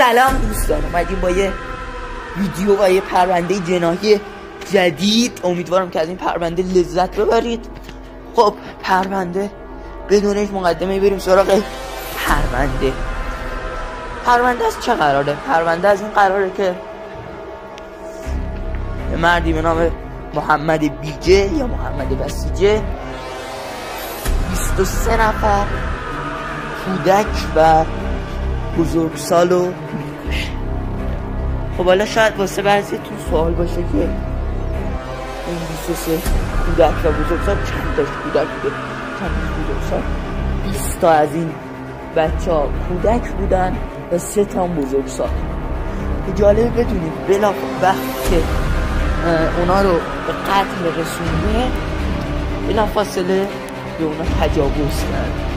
سلام دوستان، اومدیم با یه ویدیو و یه پرونده جناحی جدید. امیدوارم که از این پرونده لذت ببرید. خب پرونده بدون هیچ مقدمه بریم سراغ پرونده از چه قراره؟ پرونده از این قراره که مردی به نام محمد بیجه یا محمد بسیجه 23 نفر کودک و بزرگسالو میکشه. خب حالا شاید واسه بعضیتون سوال باشه که این 23 کودک و بزرگسال چند تاش کودک بوده چند تاش بزرگسال؟ 20 تا از این بچه ها کودک بودن و 3 تا بزرگسال. که جالب بدونید بلا وقتی که اونا رو به قتل رسونده بلا فاصله به اونا تجاوز کرد.